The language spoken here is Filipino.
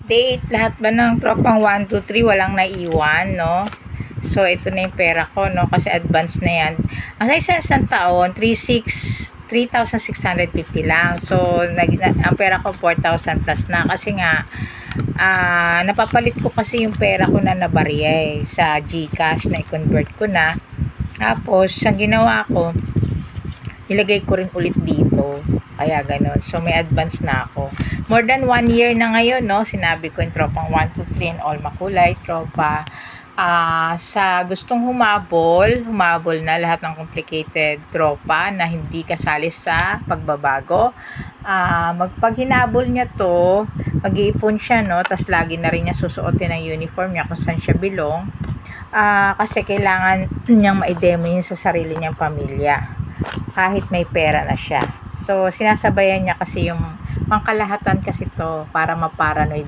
update. Lahat ba ng tropang 1, 2, 3 walang naiwan, no? So, ito na yung pera ko, no? Kasi advance na yan. Ang sa isang taon, 3,650 lang. So, ang pera ko 4,000 plus na. Kasi nga, napapalit ko kasi yung pera ko na nabarya sa GCash na i-convert ko na. Tapos, ang ginawa ko, ilagay ko rin ulit dito. Kaya ganun. So, may advance na ako. More than 1 year na ngayon, no? Sinabi ko yung tropang 1, 2, 3 and all makulay. Tropa, sa gustong humabol na lahat ng complicated tropa na hindi kasali sa pagbabago. Magpaghinabol niya to, mag-iipon siya, no? Tapos lagi na rin niya susuotin ang uniform niya kung saan siya belong. Kasi kailangan niyang ma-demo yun sa sarili niyang pamilya. Kahit may pera na siya. So, sinasabayan niya kasi yung pangkalahatan kasi to para ma-paranoid lang.